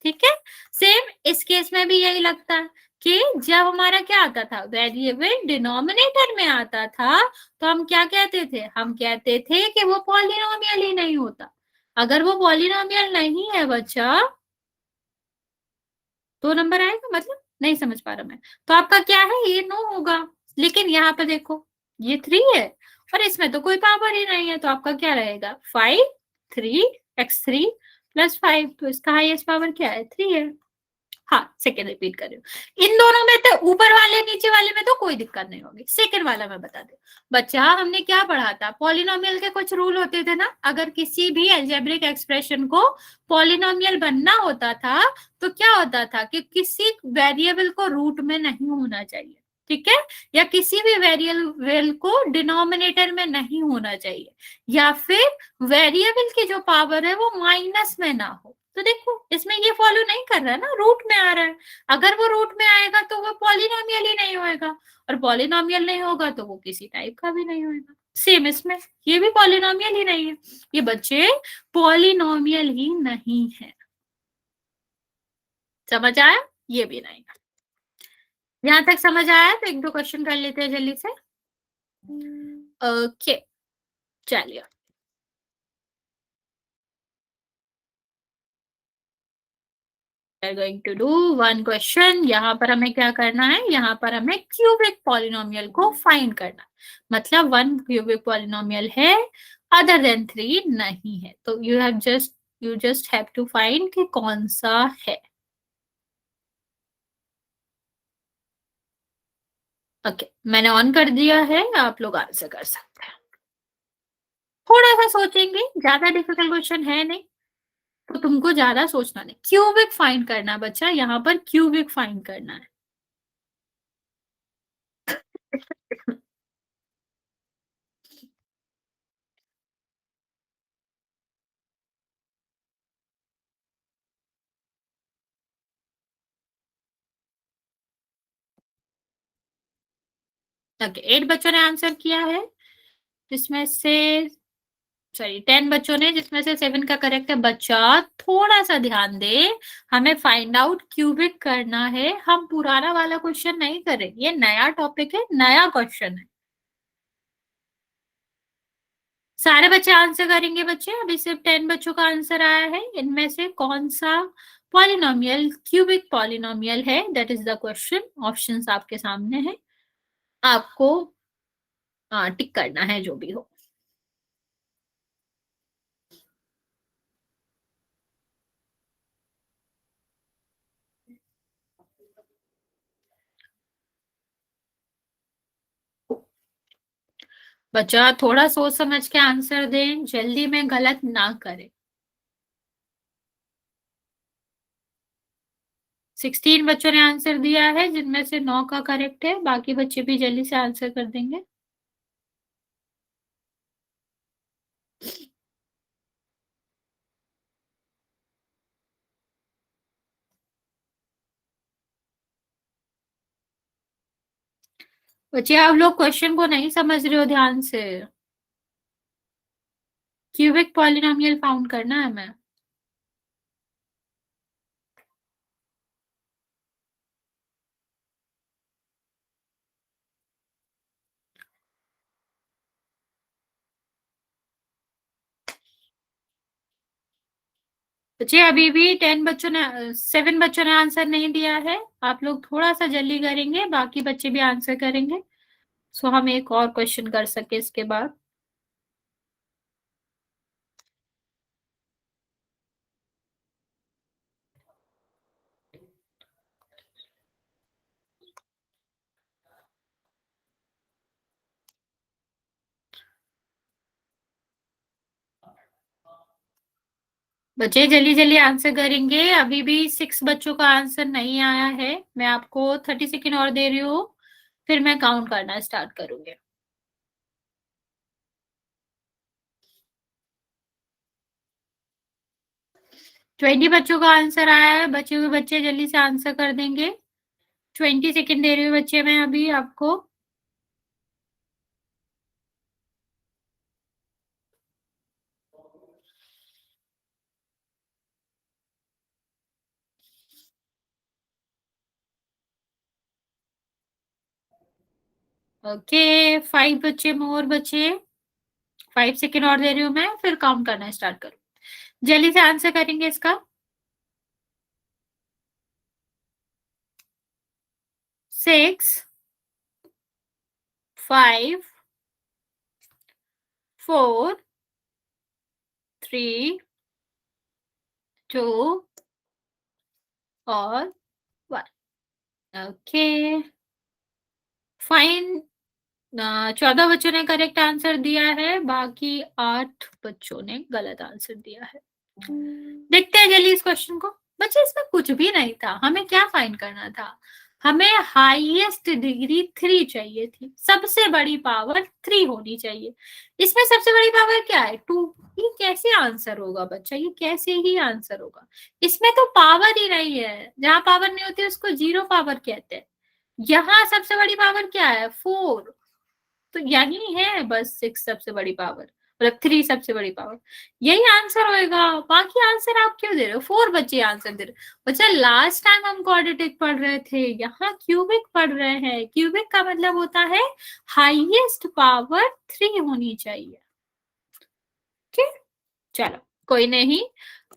S1: ठीक है, सेम इस केस में भी यही लगता है कि जब हमारा क्या आता था, वेरिएबल डिनोमिनेटर में आता था, तो हम क्या कहते थे, हम कहते थे कि वो पॉलिनोमियल ही नहीं होता। अगर वो पॉलिनोमियल नहीं है बच्चा, 2 नंबर आएगा, मतलब नहीं समझ पा रहा मैं, तो आपका क्या है, ये 9 होगा। लेकिन यहाँ पे देखो ये 3 है और इसमें तो कोई पावर ही नहीं है, तो आपका क्या रहेगा, 5 3 x3 प्लस 5, तो इसका हाईएस्ट पावर क्या है, 3 है। हाँ, सेकेंड रिपीट कर रही हूँ, इन दोनों में तो ऊपर वाले नीचे वाले में तो कोई दिक्कत नहीं होगी, सेकेंड वाला मैं बता दूं। बच्चा हमने क्या पढ़ा था, पॉलिनोमियल के कुछ रूल होते थे ना, अगर किसी भी एल्जेब्रिक एक्सप्रेशन को पॉलिनोमियल बनना होता था तो क्या होता था कि किसी वेरिएबल को रूट में नहीं होना चाहिए, ठीक है, या किसी भी वेरिएबल को डिनोमिनेटर में नहीं होना चाहिए, या फिर वेरिएबल की जो पावर है वो माइनस में ना हो। तो देखो इसमें ये फॉलो नहीं कर रहा है ना, रूट में आ रहा है। अगर वो रूट में आएगा तो वो पॉलिनोमियल ही नहीं होएगा, और पॉलिनोमियल नहीं होगा तो वो किसी टाइप का भी नहीं होएगा। सेम इसमें, ये भी पॉलिनोमियल ही नहीं है, ये बच्चे पॉलिनोमियल ही नहीं है। समझ आया, ये भी नहीं। यहां तक समझ आया तो 1-2 क्वेश्चन कर लेते हैं जल्दी से। ओके, चलिए, गोइंग टू डू 1 क्वेश्चन। यहाँ पर हमें क्या करना है, यहाँ पर हमें क्यूबिक पॉलिनोमियल को फाइंड करना है, मतलब 1 क्यूबिक पॉलिनोमियल है, अदर देन 3 नहीं है, तो you just have to find कि कौन सा है। ओके, मैंने ऑन कर दिया है, आप लोग आंसर कर सकते हैं। थोड़ा सा सोचेंगे, ज्यादा डिफिकल्ट क्वेश्चन है नहीं, तो तुमको ज्यादा सोचना नहीं, क्यूबिक फाइंड करना है बच्चा, यहाँ पर क्यूबिक फाइंड करना है। ओके, 8 बच्चों ने आंसर किया है, जिसमें से, सॉरी 10 बच्चों ने, जिसमें से 7 का करेक्ट है। बच्चा थोड़ा सा ध्यान दे, हमें फाइंड आउट क्यूबिक करना है, हम पुराना वाला क्वेश्चन नहीं कर रहे, ये नया टॉपिक है, नया क्वेश्चन है। सारे बच्चे आंसर करेंगे बच्चे, अभी सिर्फ 10 बच्चों का आंसर आया है, इनमें से कौन सा पॉलिनोमियल क्यूबिक पॉलिनोमियल है, that is the question. Options आपके सामने है, आपको टिक करना है जो भी हो। बच्चा थोड़ा सोच समझ के आंसर दें, जल्दी में गलत ना करें। 16 बच्चों ने आंसर दिया है, जिनमें से 9 का करेक्ट है, बाकी बच्चे भी जल्दी से आंसर कर देंगे। बच्चे आप लोग क्वेश्चन को नहीं समझ रहे हो ध्यान से, क्यूबिक पॉलिनोमियल फाउंड करना है हमें। बच्चे अभी भी 7 बच्चों ने आंसर नहीं दिया है, आप लोग थोड़ा सा जल्दी करेंगे, बाकी बच्चे भी आंसर करेंगे, सो हम एक और क्वेश्चन कर सके इसके बाद। बच्चे जल्दी जल्दी आंसर करेंगे, अभी भी 6 बच्चों का आंसर नहीं आया है, मैं आपको 30 सेकेंड और दे रही हूँ, फिर मैं काउंट करना स्टार्ट करूंगी। 20 बच्चों का आंसर आया है, बचे हुए बच्चे जल्दी से आंसर कर देंगे। 20 सेकेंड दे रही हूँ बच्चे मैं अभी आपको। ओके 5 बच्चे मोर बचे, 5 सेकेंड और दे रही हूँ मैं, फिर काउंट करना स्टार्ट करो। जल्दी से आंसर करेंगे इसका। 6 5 4 3 2 और 1। Okay fine. 14 बच्चों ने करेक्ट आंसर दिया है, बाकी 8 बच्चों ने गलत आंसर दिया है। देखते हैं जल्दी इस क्वेश्चन को। बच्चे इसमें कुछ भी नहीं था, हमें क्या फाइंड करना था? हमें हाईएस्ट डिग्री 3 चाहिए थी, सबसे बड़ी पावर 3 होनी चाहिए। इसमें सबसे बड़ी पावर क्या है? 2। ये कैसे आंसर होगा बच्चा? ये कैसे ही आंसर होगा? इसमें तो पावर ही नहीं है, जहां पावर नहीं होती उसको जीरो पावर कहते हैं। यहाँ सबसे बड़ी पावर क्या है? 4। तो यही है बस 6 सबसे बड़ी पावर, मतलब 3 सबसे बड़ी पावर। यही आंसर होएगा, बाकी आंसर आप क्यों दे रहे हो? 4 बच्चे आंसर दे रहे हो। बच्चा लास्ट टाइम हम क्वाड्रेटिक पढ़ रहे थे, यहाँ क्यूबिक पढ़ रहे हैं। क्यूबिक का मतलब होता है हाईएस्ट पावर 3 होनी चाहिए। ठीक, चलो कोई नहीं,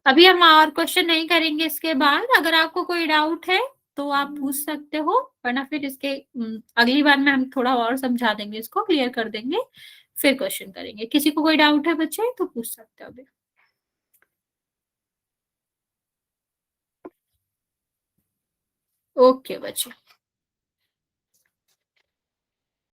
S1: अभी हम और क्वेश्चन नहीं करेंगे इसके बाद। अगर आपको कोई डाउट है तो आप पूछ सकते हो, वरना फिर इसके अगली बार में हम थोड़ा और समझा देंगे, इसको क्लियर कर देंगे, फिर क्वेश्चन करेंगे। किसी को कोई डाउट है बच्चे तो पूछ सकते हो अभी। ओके बच्चे।